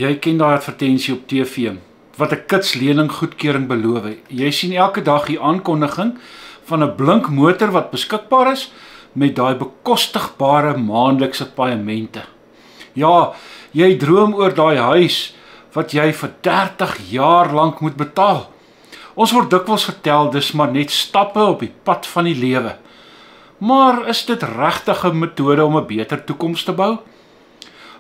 Jy ken daai advertensie op TV, wat 'n kitslening goedkeuring beloof. Jy sien elke dag die aankondiging van 'n blink motor wat beskikbaar is, met daai bekostigbare maandelikse paemente. Ja, jy droom oor daai huis, wat jy vir 30 jaar lank moet betaal. Ons word dikwels vertel, dis maar net stappe op die pad van die lewe. Maar is dit regtig 'n metode om 'n beter toekoms te bou?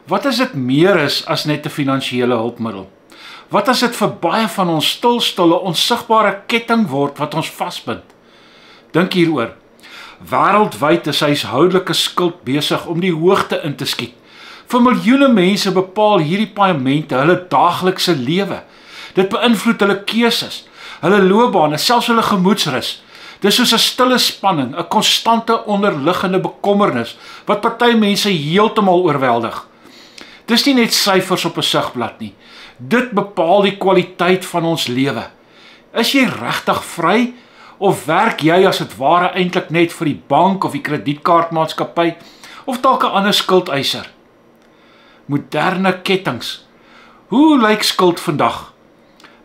Wat as dit meer is as net 'n finansiële hulpmiddel? Wat as dit vir baie van ons stilstille, onsigbare ketting word wat ons vasbind? Dink hieroor. Wêreldwyd is huishoudelike skuld besig om die hoogte in te skiet. Vir miljoene mense bepaal hierdie paemente hulle daaglikse lewe. Dit beïnvloed hulle keuses, hulle loopbane, selfs hulle gemoedsrus. Dis soos 'n stille spanning, 'n konstante onderliggende bekommernis wat party mense heeltemal oorweldig. Dis nie net syfers op 'n sigblad nie. Dit bepaal die kwaliteit van ons lewe. Is jy regtig vry of werk jy as dit ware eintlik net vir die bank of die kredietkaartmaatskappy of dalk 'n ander skuldeiser? Moderne kettinge. Hoe lyk skuld vandag?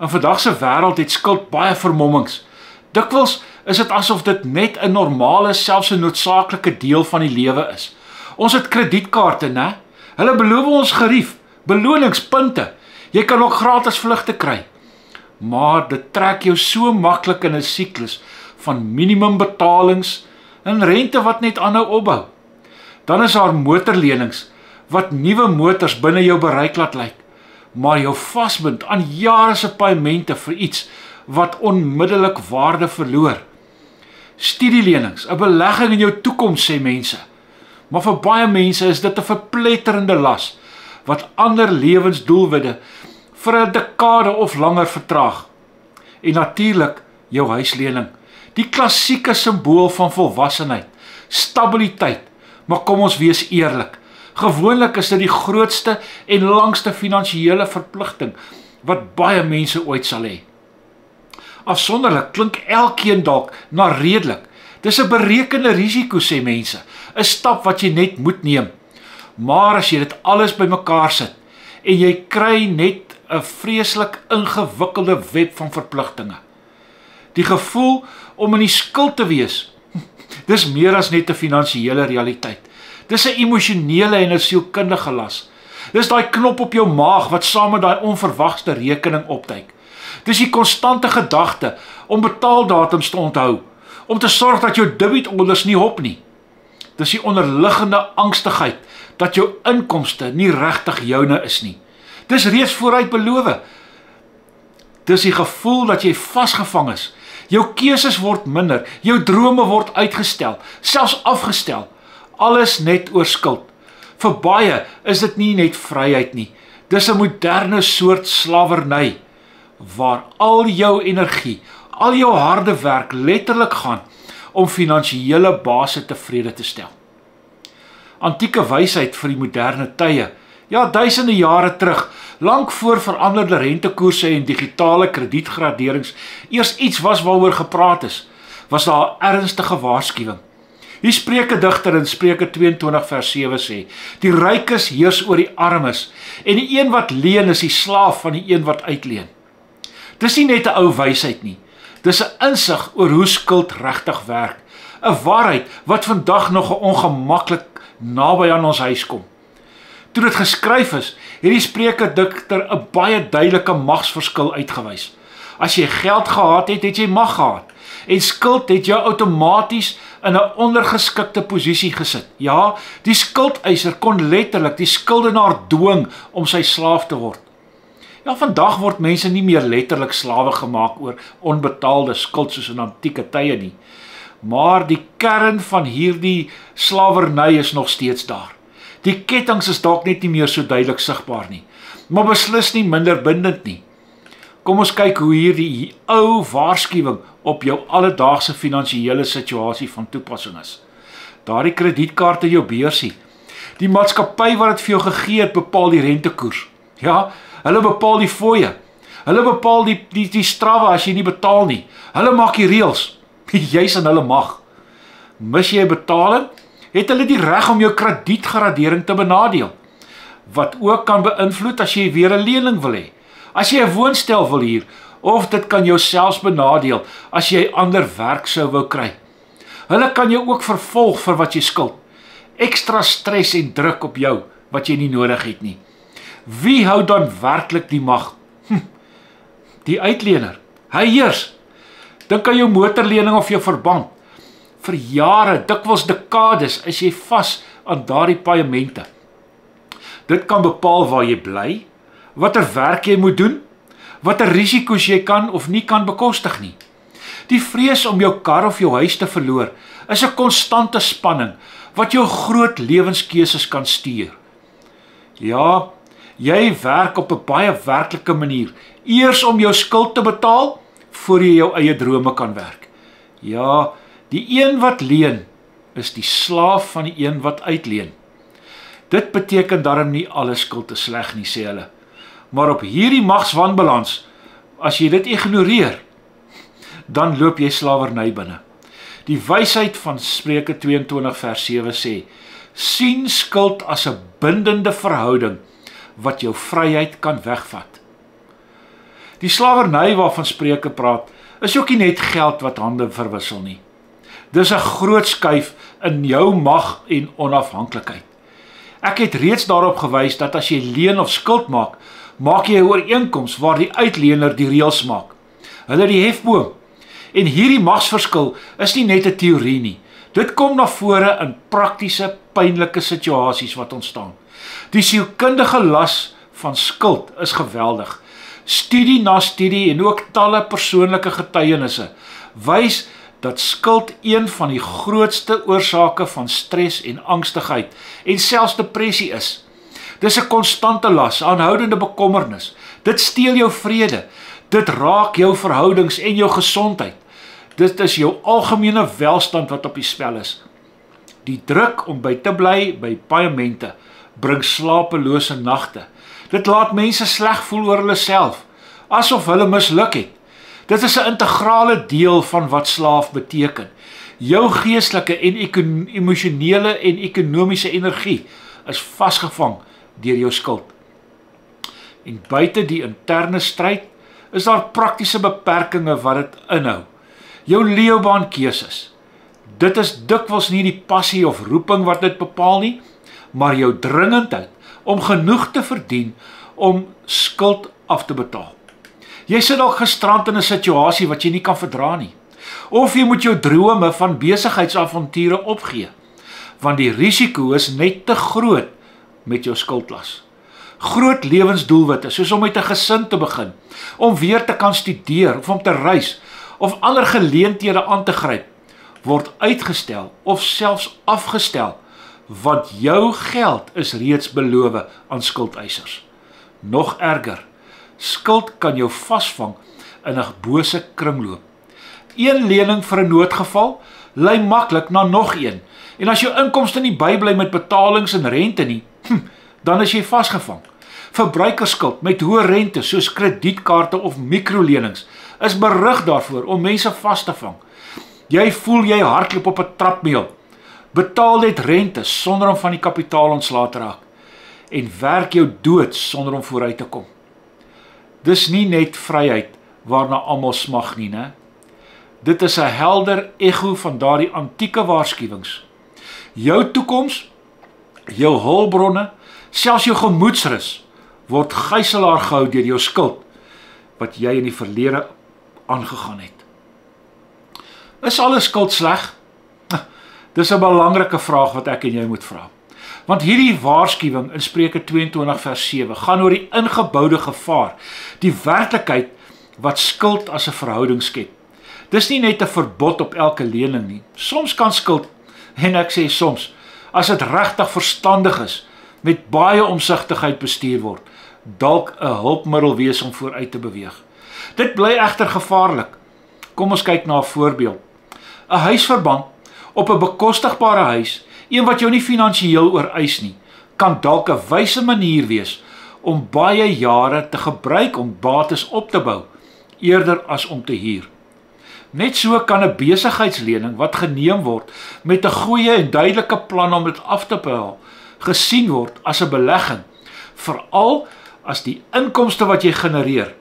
In vandag se wêreld het skuld baie vermommings. Dikwels is dit asof dit net 'n normale, selfs 'n noodsaaklike deel van die lewe is. Ons het kredietkaarte, né? Hulle beloof ons gerief, beloningspunte. Jy kan ook gratis vlugte kry. Maar dit trek jou so maklik in 'n siklus van minimumbetalings en rente wat net aanhou opbou. Dan is daar motorlenings wat nuwe motors binne jou bereik laat lyk, maar jou vasbind aan jare se paemente vir iets wat onmiddellik waarde verloor. Studielenings, 'n belegging in jou toekoms, sê mense. Maar vir baie mense is dit 'n verpletterende las wat ander lewensdoelwitte vir 'n dekade of langer vertraag. En natuurlik jou huislening, die klassieke simbool van volwassenheid, stabiliteit. Maar kom ons wees eerlik, gewoonlik is dit die grootste en langste finansiële verpligting wat baie mense ooit sal hê. Afsonderlik klink elkeen dalk na redelik. Dis 'n berekende risiko, sê mense, 'n stap wat jy net moet neem. Maar as jy dit alles bymekaar sit en jy kry net 'n vreeslik ingewikkelde web van verpligtinge. Die gevoel om in die skuld te wees, dis meer as net 'n finansiële realiteit. Dis 'n emosionele en 'n sielkundige las. Dis daai knop op jou maag wat saam met daai onverwagte rekening opduik. Dis die konstante gedagte om betaaldatums te onthou, om te sorg dat jou debietorders nie hop nie. Dis die onderliggende angstigheid dat jou inkomste nie regtig joune is nie. Dis reeds vooruit beloof. Dis die gevoel dat jy vasgevang is. Jou keuses word minder, jou drome word uitgestel, selfs afgestel. Alles net oor skuld. Vir baie is dit nie net vryheid nie. Dis 'n moderne soort slawerny, waar al jou energie, al jou harde werk letterlik gaan om finansiële base tevrede te stel. Antieke wysheid vir die moderne tye, ja, duisende jare terug, lank voor veranderde rentekoerse en digitale kredietgraderings eers iets was waaroor gepraat is, was daar 'n ernstige waarskuwing. Die Spreuke digter in Spreuke 22 vers 7 sê, die rykes heers oor die armes, en die een wat leen is die slaaf van die een wat uitleen. Dis nie net 'n ou wysheid nie, dis 'n insig oor hoe skuld regtig werk, 'n waarheid wat vandag nog ongemaklik naby aan ons huis kom. Toe dit geskryf is, het die Spreuke digter 'n baie duidelike magsverskil uitgewys. As jy geld gehad het, het jy mag gehad, en skuld het jou outomaties in 'n ondergeskikte posisie gesit. Ja, die skuldeiser kon letterlik die skuldenaar dwing om sy slaaf te word. Ja, vandag word mense nie meer letterlik slawe gemaak oor onbetaalde skuld soos in antieke tye nie. Maar die kern van hierdie slawerny is nog steeds daar. Die kettinge is dalk net nie meer so duidelik sigbaar nie, maar beslis nie minder bindend nie. Kom ons kyk hoe hierdie ou waarskuwing op jou alledaagse finansiële situasie van toepassing is. Daardie kredietkaart in jou beursie, die maatskappy wat dit vir jou gegee het, bepaal die rentekoers. Ja, hulle bepaal die fooie. Hulle bepaal die strawwe as jy nie betaal nie. Hulle maak die reëls. Jy's in hulle mag. Mis jy 'n betaling, het hulle die reg om jou kredietgradering te benadeel. wat ook kan beïnvloed as jy weer 'n lening wil hê. As jy 'n woonstel wil huur, of dit kan jou selfs benadeel as jy ander werk sou wou kry. Hulle kan jou ook vervolg vir wat jy skuld. Ekstra stres en druk op jou wat jy nie nodig het nie. Wie hou dan werklik die mag? Die uitlener. Hy heers. Dink aan jou motorlening of jou verband. Vir jare, dikwels dekades, is jy vas aan daardie paemente. Dit kan bepaal waar jy bly, watter werk jy moet doen, watter risiko's jy kan of nie kan bekostig nie. Die vrees om jou kar of jou huis te verloor is 'n konstante spanning wat jou groot lewenskeuses kan stuur. Ja, jy werk op 'n baie werklike manier, eers om jou skuld te betaal, voor jy jou eie drome kan werk. Ja, die een wat leen, is die slaaf van die een wat uitleen. Dit beteken daarom nie alle skuld is sleg nie, sê hulle. Maar op hierdie magswanbalans, as jy dit ignoreer, dan loop jy slawerny binne. Die wysheid van Spreuke 22 vers 7 sê, sien skuld as 'n bindende verhouding wat jou vryheid kan wegvat. Die slawerny waarvan Spreuke praat, is ook nie net geld wat hande verwissel nie. Dis 'n groot skuif in jou mag en onafhanklikheid. Ek het reeds daarop gewys dat as jy leen of skuld maak, maak jy 'n ooreenkoms waar die uitlener die reëls maak. Hulle die hefboom. En hierdie magsverskil is nie net 'n teorie nie. Dit kom na vore in praktiese, pynlike situasies wat ontstaan. Die sielkundige las van skuld is geweldig. Studie na studie en ook talle persoonlike getuienisse wys dat skuld een van die grootste oorsake van stres en angstigheid en selfs depressie is. Dis 'n konstante las, aanhoudende bekommernis. Dit steel jou vrede. Dit raak jou verhoudings en jou gesondheid. Dit is jou algemene welstand wat op die spel is. Die druk om by te bly by paemente bring slapelose nagte. Dit laat mense sleg voel oor hulle self, asof hulle misluk het. Dit is 'n integrale deel van wat slaaf beteken. Jou geestelike en emosionele en ekonomiese energie is vasgevang deur jou skuld. En buite die interne stryd is daar praktiese beperkings wat dit inhou. Jou loopbaankeuses. Dit is dikwels nie die passie of roeping wat dit bepaal nie, maar jou dringendheid om genoeg te verdien om skuld af te betaal. Jy sit dalk gestrand in 'n situasie wat jy nie kan verdra nie. Of jy moet jou drome van besigheidsavonture opgee, want die risiko is net te groot met jou skuldlas. Groot lewensdoelwitte, soos om met 'n gesin te begin, om weer te kan studeer of om te reis, of ander geleenthede aan te gryp, word uitgestel of selfs afgestel, want jou geld is reeds beloof aan skuldeisers. Nog erger, skuld kan jou vasvang in 'n bose kringloop. Een lening vir 'n noodgeval lei maklik na nog een, en as jou inkomste nie bybly met betalings en rente nie, dan is jy vasgevang. Verbruikersskuld met hoë rente soos kredietkaarte of mikrolenings is berig daarvoor om mense vas te vang. Jy voel jy hardloop op 'n trapmeel. Betaal net rente sonder om van die kapitaal ontslae te raak en werk jou dood sonder om vooruit te kom. Dis nie net vryheid waarna almal smag nie, né? Dit is 'n helder ego van daardie antieke waarskuwings. Jou toekoms, jou hulpbronne, selfs jou gemoedsrus word gijslaar gehou deur jou skuld wat jy in die verlede aangegaan het. Is alle skuld sleg? Dis 'n belangrike vraag wat ek en jy moet vra. Want hierdie waarskuwing in Spreuke 22 vers 7 gaan oor die ingeboude gevaar, die werklikheid wat skuld as 'n verhouding skep. Dis nie net 'n verbod op elke lening nie. Soms kan skuld, en ek sê soms, as dit regtig verstandig is, met baie omsigtigheid bestuur word, dalk 'n hulpmiddel wees om vooruit te beweeg. Dit bly egter gevaarlik. Kom ons kyk na 'n voorbeeld. 'n Huisverband op 'n bekostigbare huis, een wat jou nie finansiëel ooreis nie, kan dalk 'n wyse manier wees om baie jare te gebruik om bates op te bou, eerder as om te huur. Net so kan 'n besigheidslening wat geneem word met 'n goeie en duidelike plan om dit af te betaal, gesien word as 'n belegging veral as die inkomste wat jy genereer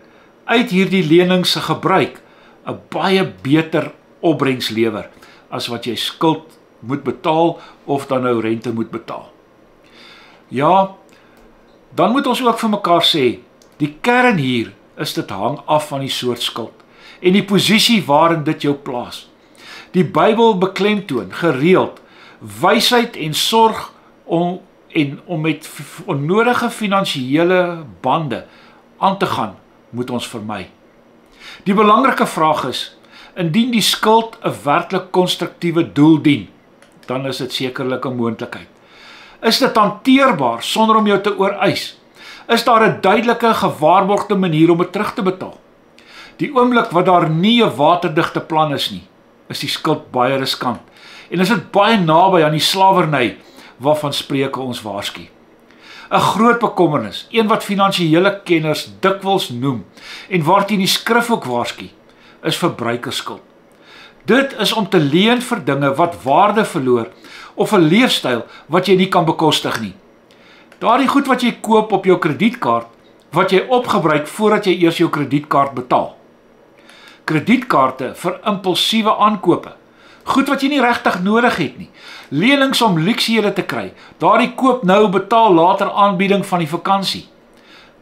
uit hierdie lenings se gebruik 'n baie beter opbrengs lewer as wat jy skuld moet betaal of dan nou rente moet betaal. Ja, dan moet ons ook vir mekaar sê, die kern hier is dit hang af van die soort skuld en die posisie waarin dit jou plaas. Die Bybel beklemtoon gereeld wysheid en sorg om met onnodige finansiële bande aan te gaan, moet ons vermy. Die belangrike vraag is, indien die skuld 'n werklik konstruktiewe doel dien, dan is dit sekerlik 'n moontlikheid. Is dit hanteerbaar sonder om jou te ooreis? Is daar 'n duidelike gewaarborgde manier om dit terug te betaal? Die oomblik wat daar nie 'n waterdigte plan is nie, is die skuld baie riskant. En is dit baie naby aan die slawerny waarvan Spreuke ons waarsku. 'n groot bekommernis, een wat finansiële kenners dikwels noem en waarteen die skrif ook waarsku, is verbruikersskuld. Dit is om te leen vir dinge wat waarde verloor of 'n leefstyl wat jy nie kan bekostig nie. Daardie goed wat jy koop op jou kredietkaart, wat jy opgebruik voordat jy eers jou kredietkaart betaal. Kredietkaarte vir impulsiewe aankope, goed wat jy nie regtig nodig het nie, lenings om luksehede te kry, daardie koop nou betaal later aanbieding van die vakansie.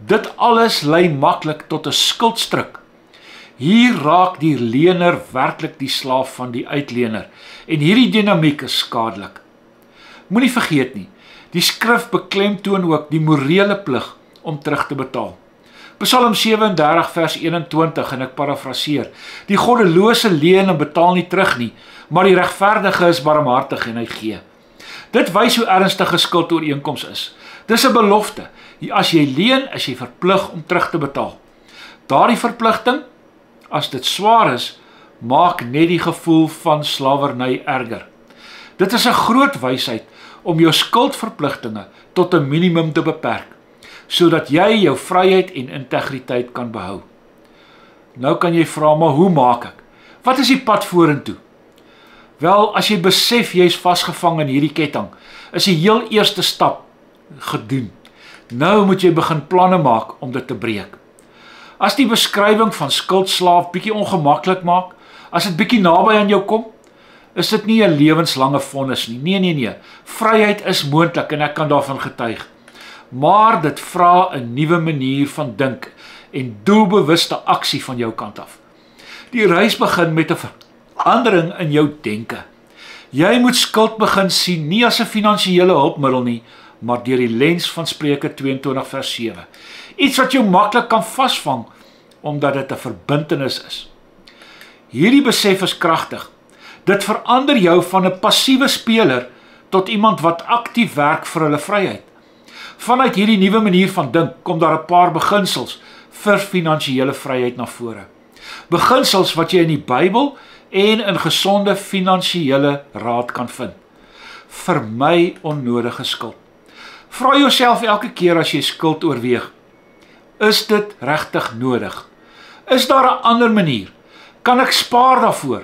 Dit alles lei maklik tot 'n skuldstruk. Hier raak die lener werklik die slaaf van die uitlener en hierdie dinamiek is skadelik. Moenie vergeet nie, die skrif beklemtoon ook die morele plig om terug te betaal. Psalm 37 vers 21 en ek parafraseer, die goddelose leen en betaal nie terug nie, maar die regverdige is barmhartig en hy gee. Dit wys hoe ernstig 'n skuldooreenkoms is. Dis 'n belofte. As jy leen, is jy verplig om terug te betaal. Daardie verpligting, as dit swaar is, maak net die gevoel van slawerny erger. Dit is 'n groot wysheid om jou skuldverpligtinge tot 'n minimum te beperk, sodat jy jou vryheid en integriteit kan behou. Nou kan jy vra, maar hoe maak ek? Wat is die pad vorentoe? Wel, as jy besef jy is vasgevang in hierdie ketting, is die heel eerste stap gedoen. Nou moet jy begin planne maak om dit te breek. As die beskrywing van skuldslaaf bietjie ongemaklik maak, as dit bietjie naby aan jou kom, is dit nie 'n lewenslange vonnis nie. Nee. Vryheid is moontlik en ek kan daarvan getuig. Maar dit vra 'n nuwe manier van dink en doelbewuste aksie van jou kant af. Die reis begin met 'n verandering in jou denke. Jy moet skuld begin sien nie as 'n finansiële hulpmiddel nie, maar deur die lens van Spreuke 22 vers 7. Iets wat jou maklik kan vasvang, omdat dit 'n verbintenis is. Hierdie besef is kragtig. Dit verander jou van 'n passiewe speler tot iemand wat aktief werk vir hulle vryheid. Vanuit hierdie nuwe manier van dink kom daar 'n paar beginsels vir finansiële vryheid na vore. Beginsels wat jy in die Bybel en in gesonde finansiële raad kan vind. Vermy onnodige skuld. Vra jouself elke keer as jy skuld oorweeg, is dit regtig nodig? Is daar 'n ander manier? Kan ek spaar daarvoor?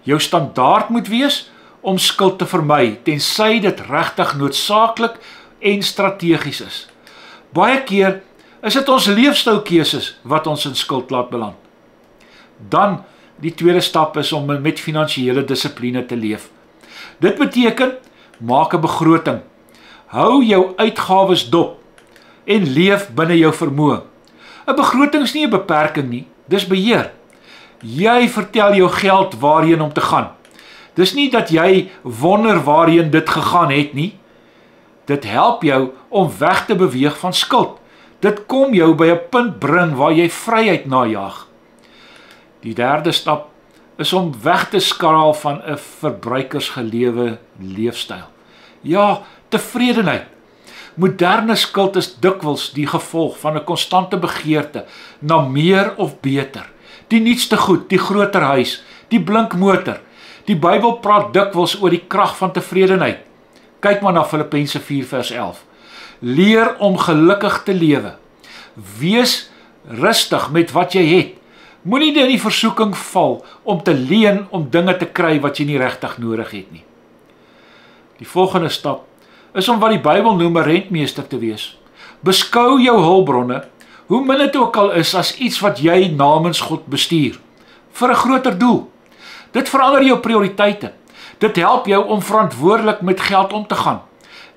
Jou standaard moet wees om skuld te vermy, tensy dit regtig noodsaaklik en strategies is. Baie keer is dit ons leefstylkeuses wat ons in skuld laat beland. Dan, die tweede stap is om met finansiële dissipline te leef. Dit beteken, maak 'n begroting. Hou jou uitgawes dop en leef binne jou vermoë. 'n Begroting is nie 'n beperking nie, dis beheer. Jy vertel jou geld waarheen om te gaan. Dis nie dat jy wonder waarheen dit gegaan het nie. Dit help jou om weg te beweeg van skuld. Dit kom jou by 'n punt bring waar jy vryheid najag. Die derde stap is om weg te skraal van 'n verbruikersgelewe leefstyl. Ja, tevredenheid. Moderne skuld is dikwels die gevolg van 'n konstante begeerte na meer of beter. Die nuutste goed, die groter huis, die blink motor. Die Bybel praat dikwels oor die krag van tevredenheid. Kyk maar na Filippense 4 vers 11. Leer om gelukkig te lewe. Wees rustig met wat jy het. Moenie in die versoeking val om te leen om dinge te kry wat jy nie regtig nodig het nie. Die volgende stap is om wat die Bybel noem 'n rentmeester te wees. Beskou jou hulpbronne, hoe min dit ook al is, as iets wat jy namens God bestuur, vir 'n groter doel. Dit verander jou prioriteite. Dit help jou om verantwoordelik met geld om te gaan,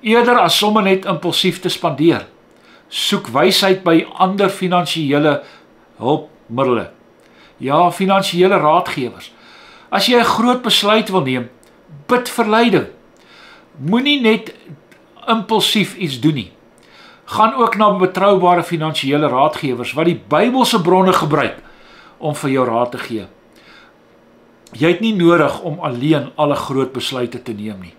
eerder as sommer net impulsief te spandeer. Soek wysheid by ander finansiële hulpmiddels. Ja, finansiële raadgewers. As jy 'n groot besluit wil neem, bid vir leiding. Moenie net impulsief iets doen nie. Gaan ook na betroubare finansiële raadgewers wat die Bybelse bronne gebruik om vir jou raad te gee. Jy het nie nodig om alleen alle groot besluite te neem nie.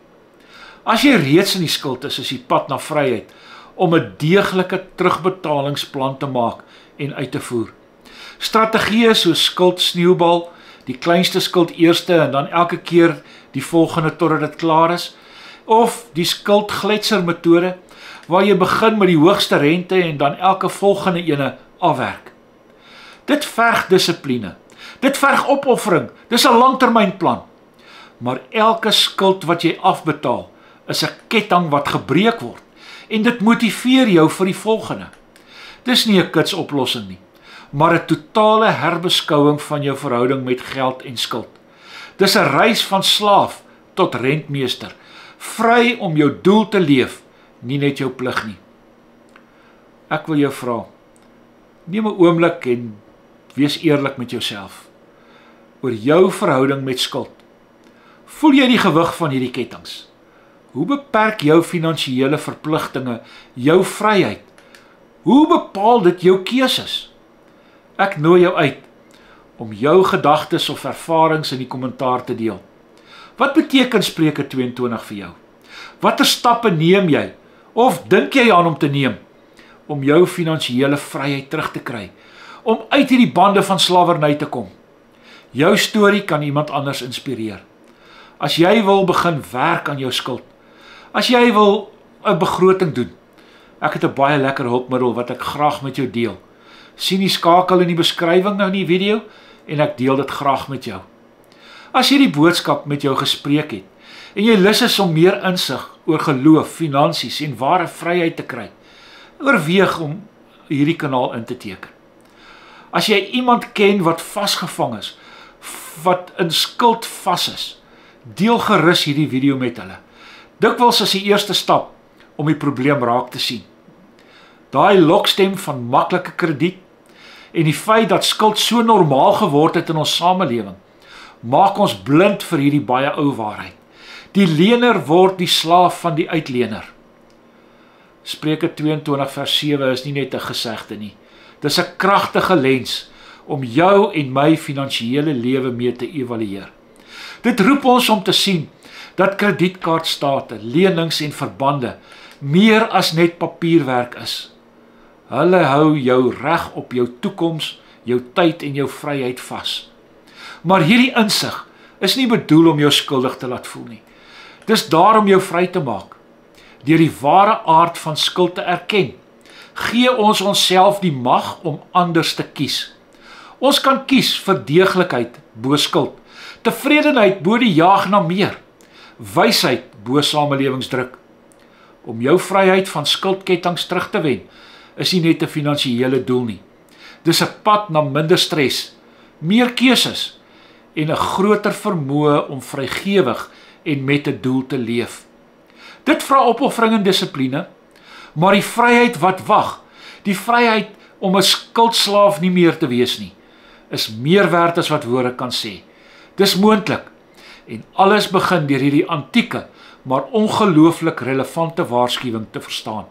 As jy reeds in die skuld is die pad na vryheid om 'n deeglike terugbetalingsplan te maak en uit te voer. Strategieë soos skuld sneeubal, die kleinste skuld eerste en dan elke keer die volgende totdat dit klaar is, of die skuldgletser metode waar jy begin met die hoogste rente en dan elke volgende ene afwerk. Dit verg dissipline. Dit verg opoffering. Dis 'n langtermynplan. Maar elke skuld wat jy afbetaal is 'n ketting wat gebreek word en dit motiveer jou vir die volgende. Dis nie 'n kitsoplossing nie, maar 'n totale herbeskouing van jou verhouding met geld en skuld. Dis 'n reis van slaaf tot rentmeester, vry om jou doel te leef, nie net jou plig nie. Ek wil jou vra, neem 'n oomblik en wees eerlik met jouself oor jou verhouding met skuld. Voel jy die gewig van hierdie kettings? Hoe beperk jou finansiële verpligtinge jou vryheid? Hoe bepaal dit jou keuses? Ek nooi jou uit om jou gedagtes of ervarings in die kommentaar te deel. Wat beteken Spreuke 22 vir jou? Watter stappe neem jy of dink jy aan om te neem om jou finansiële vryheid terug te kry, om uit hierdie bande van slawerny te kom? Jou storie kan iemand anders inspireer. As jy wil begin werk aan jou skuld, as jy wil 'n begroting doen, ek het 'n baie lekker hulpmiddel wat ek graag met jou deel. Sien die skakel in die beskrywing nou in die video en ek deel dit graag met jou. As jy die boodskap met jou gespreek het en jy lus is om meer insig oor geloof, finansies en ware vryheid te kry, oorweeg om hierdie kanaal in te teken. As jy iemand ken wat vasgevang is, wat in skuld vas is, deel gerus hierdie video met hulle. Dikwels is die eerste stap om die probleem raak te sien. Daai lokstem van maklike krediet en die feit dat skuld so normaal geword het in ons samelewing, maak ons blind vir hierdie baie ou waarheid. Die lener word die slaaf van die uitlener. Spreuke 22 vers 7 is nie net 'n gesegde nie. Dis 'n kragtige lens om jou en my finansiële lewe mee te evalueer. Dit roep ons om te sien dat kredietkaartstate, lenings en verbande meer as net papierwerk is. Hulle hou jou reg op jou toekoms, jou tyd en jou vryheid vas. Maar hierdie insig is nie bedoel om jou skuldig te laat voel nie. Dis daar om jou vry te maak. Deur die ware aard van skuld te erken, gee ons onsself die mag om anders te kies. Ons kan kies vir deeglikheid bo skuld, tevredenheid bo die jaag na meer, wysheid bo samelewingsdruk. Om jou vryheid van skuldkettinge terug te wen, is nie net 'n finansiële doel nie. Dis 'n pad na minder stres, meer keuses en 'n groter vermoë om vrygewig en met 'n doel te leef. Dit vra opoffering en dissipline, maar die vryheid wat wag, die vryheid om 'n skuldslaaf nie meer te wees nie, is meer werd as wat woorde kan sê. Dis moontlik en alles begin deur hierdie antieke, maar ongelooflik relevante waarskuwing te verstaan.